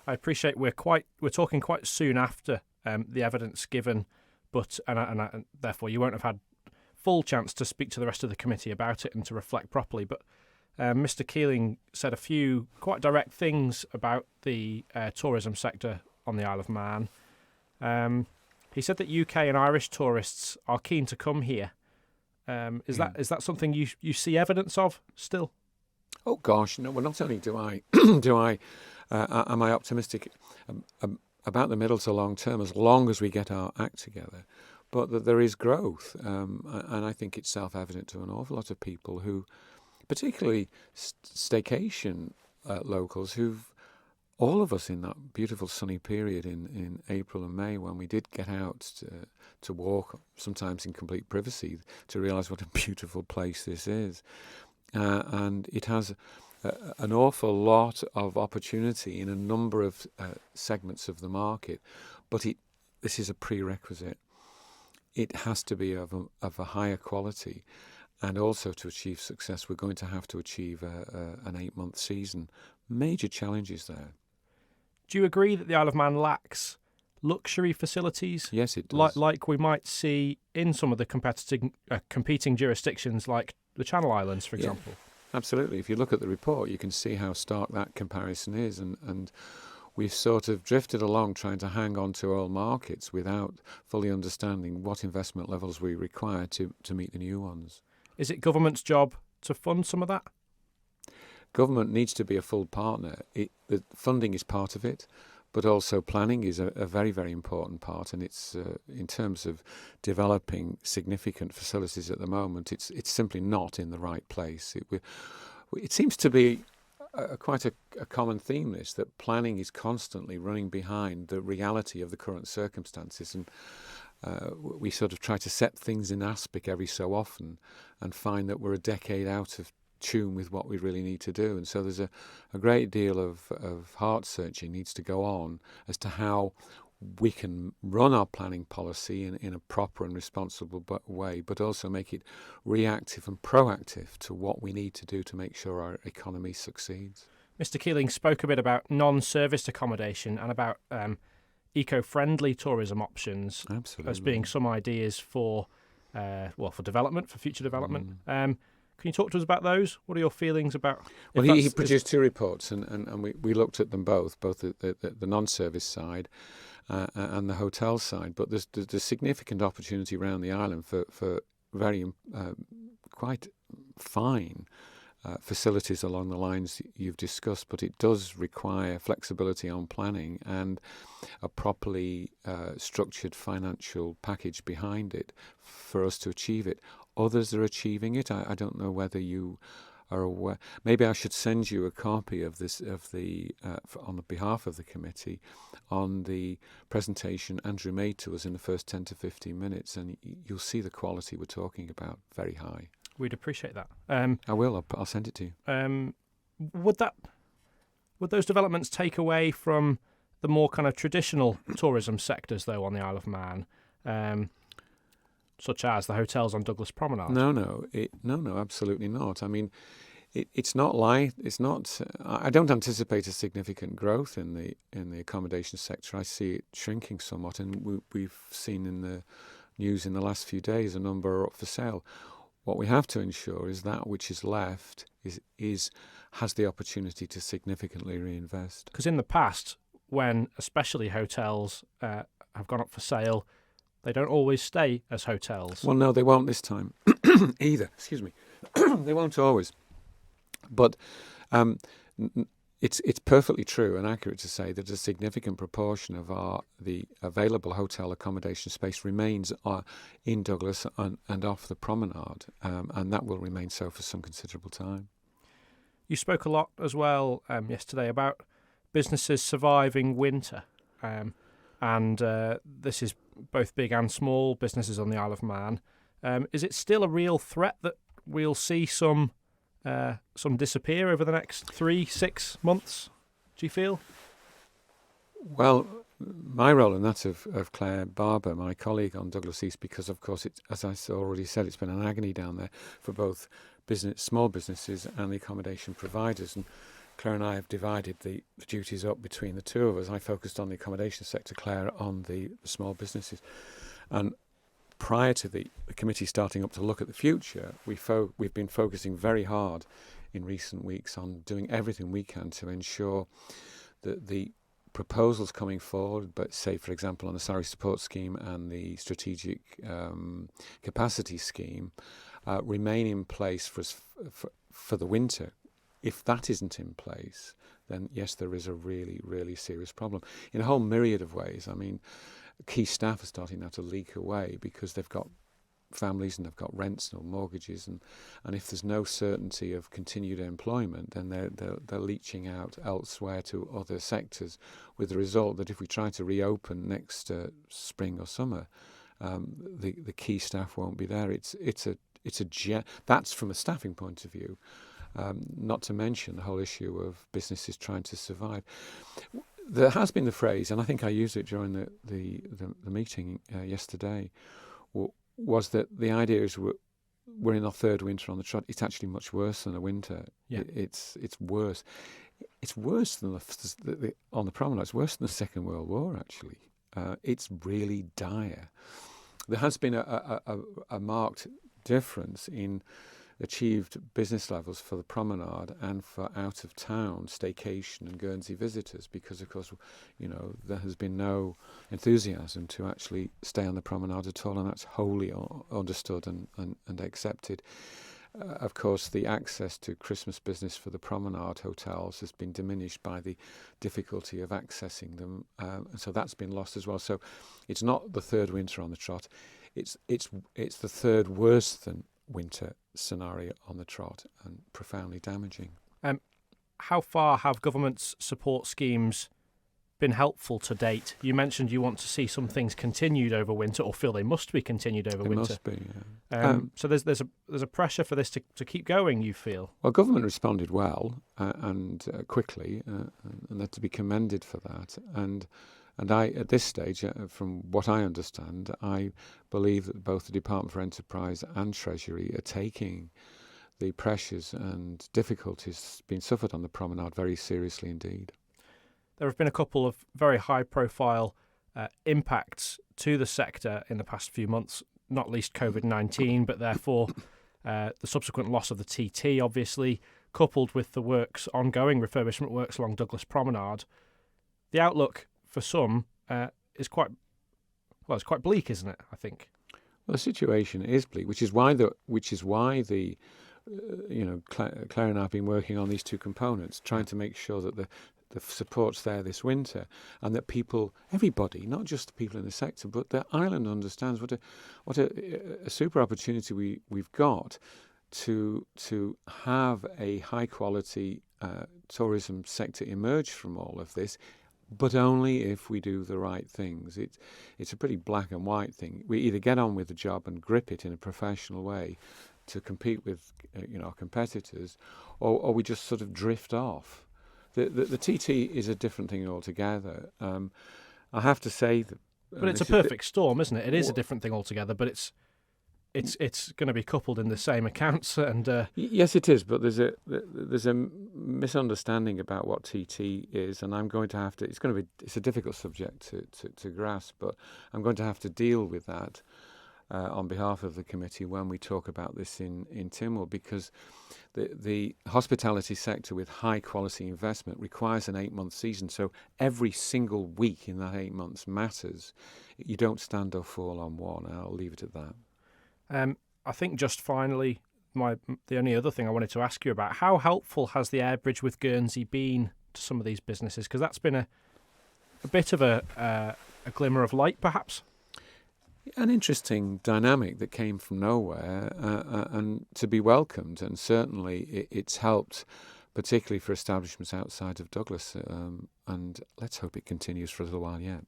I appreciate we're talking quite soon after the evidence given, but and therefore you won't have had full chance to speak to the rest of the committee about it and to reflect properly. But Mr. Keeling said a few quite direct things about the tourism sector on the Isle of Man. He said that UK and Irish tourists are keen to come here. Is that something you see evidence of still? Oh gosh, no. Well, not only do I am I optimistic about the middle to long term, as long as we get our act together, but that there is growth, and I think it's self-evident to an awful lot of people who, particularly staycation locals, who've all of us in that beautiful sunny period in April and May, when we did get out to walk, sometimes in complete privacy, to realise what a beautiful place this is. And it has an awful lot of opportunity in a number of segments of the market, but this is a prerequisite. It has to be of a higher quality, and also to achieve success, we're going to have to achieve an 8-month season. Major challenges there. Do you agree that the Isle of Man lacks luxury facilities? Yes, it does. Like we might see in some of the competing jurisdictions, like the Channel Islands, for example. Yeah, absolutely. If you look at the report, you can see how stark that comparison is, and we've sort of drifted along trying to hang on to old markets without fully understanding what investment levels we require to meet the new ones. Is it government's job to fund some of that? Government needs to be a full partner. The funding is part of it, but also planning is a very, very important part. And it's in terms of developing significant facilities at the moment, it's simply not in the right place. It seems to be quite a common theme, this, that planning is constantly running behind the reality of the current circumstances, and we sort of try to set things in aspic every so often and find that we're a decade out of tune with what we really need to do. And so there's a great deal of heart searching needs to go on as to how we can run our planning policy in a proper and responsible way, but also make it reactive and proactive to what we need to do to make sure our economy succeeds. Mr. Keeling spoke a bit about non-serviced accommodation and about eco-friendly tourism options. Absolutely. As being some ideas for development, for future development. Can you talk to us about those? What are your feelings about? Well, he produced 2 reports, and we looked at them both the non-service side and the hotel side. But there's significant opportunity around the island for very quite fine facilities along the lines you've discussed, but it does require flexibility on planning and a properly structured financial package behind it for us to achieve it. Others are achieving it. I don't know whether you are aware. Maybe I should send you a copy of this on behalf of the committee on the presentation Andrew made to us in the first 10 to 15 minutes, and you'll see the quality we're talking about, very high. We'd appreciate that. I will. I'll send it to you. Would those developments take away from the more kind of traditional tourism sectors, though, on the Isle of Man, such as the hotels on Douglas Promenade? No, absolutely not. I mean, it's not. I don't anticipate a significant growth in the accommodation sector. I see it shrinking somewhat, and we've seen in the news in the last few days a number are up for sale. What we have to ensure is that which is left has the opportunity to significantly reinvest. Because in the past, when especially hotels have gone up for sale, they don't always stay as hotels. Well, no, they won't this time either. Excuse me. They won't always. But it's perfectly true and accurate to say that a significant proportion of the available hotel accommodation space remains in Douglas and off the promenade, and that will remain so for some considerable time. You spoke a lot as well yesterday about businesses surviving winter, and this is both big and small businesses on the Isle of Man. Is it still a real threat that we'll see some disappear over the next 3-6 months, do you feel? Well, my role and that of Claire Barber, my colleague on Douglas East, because of course, as I already said, it's been an agony down there for both small businesses and the accommodation providers. And Claire and I have divided the duties up between the two of us. I focused on the accommodation sector, Claire on the small businesses. And prior to the committee starting up to look at the future, we've been focusing very hard in recent weeks on doing everything we can to ensure that the proposals coming forward, but say, for example, on the salary support scheme and the strategic capacity scheme, remain in place for the winter. If that isn't in place, then yes, there is a really, really serious problem in a whole myriad of ways. I mean, key staff are starting now to leak away because they've got families and they've got rents or mortgages, and if there's no certainty of continued employment, then they're leaching out elsewhere to other sectors, with the result that if we try to reopen next spring or summer, the key staff won't be there. That's from a staffing point of view. Not to mention the whole issue of businesses trying to survive. There has been the phrase, and I think I used it during the meeting yesterday, was that the idea is we're in our third winter on the trot. It's actually much worse than a winter. Yeah. It's worse. It's worse than on the promenade. It's worse than the Second World War, actually. It's really dire. There has been a marked difference in achieved business levels for the promenade and for out-of-town staycation and Guernsey visitors, because, of course, there has been no enthusiasm to actually stay on the promenade at all, and that's wholly understood and accepted. Of course, the access to Christmas business for the promenade hotels has been diminished by the difficulty of accessing them, and so that's been lost as well. So it's not the third winter on the trot. It's the third worse than winter scenario on the trot, and profoundly damaging. How far have government's support schemes been helpful to date? You mentioned you want to see some things continued over winter, or feel they must be continued over winter. Must be, yeah. So there's a pressure for this to keep going, you feel? Well, government responded well and quickly, and they're to be commended for that. And I, at this stage, from what I understand, I believe that both the Department for Enterprise and Treasury are taking the pressures and difficulties being suffered on the promenade very seriously indeed. There have been a couple of very high-profile impacts to the sector in the past few months, not least COVID-19, but therefore the subsequent loss of the TT, obviously, coupled with the ongoing refurbishment works along Douglas Promenade. The outlook for some is quite bleak, isn't it? I think. Well, the situation is bleak, which is why Claire and I have been working on these two components, trying to make sure that the support's there this winter, and that everybody, not just the people in the sector, but the island understands what a super opportunity we've got to have a high quality tourism sector emerge from all of this. But only if we do the right things. It's a pretty black and white thing. We either get on with the job and grip it in a professional way to compete with our competitors, or we just sort of drift off. The TT is a different thing altogether. I have to say that. But it's a perfect storm, isn't it? It is a different thing altogether, but it's going to be coupled in the same accounts, and yes, it is. But there's a misunderstanding about what TT is, and I'm going to have to. It's a difficult subject to grasp, but I'm going to have to deal with that on behalf of the committee when we talk about this in Tynwald, because the hospitality sector with high quality investment requires an 8-month season. So every single week in that 8 months matters. You don't stand or fall on one. And I'll leave it at that. I think just finally, the only other thing I wanted to ask you about, how helpful has the air bridge with Guernsey been to some of these businesses? Because that's been a bit of a glimmer of light, perhaps. An interesting dynamic that came from nowhere and to be welcomed, and certainly it's helped, particularly for establishments outside of Douglas, and let's hope it continues for a little while yet.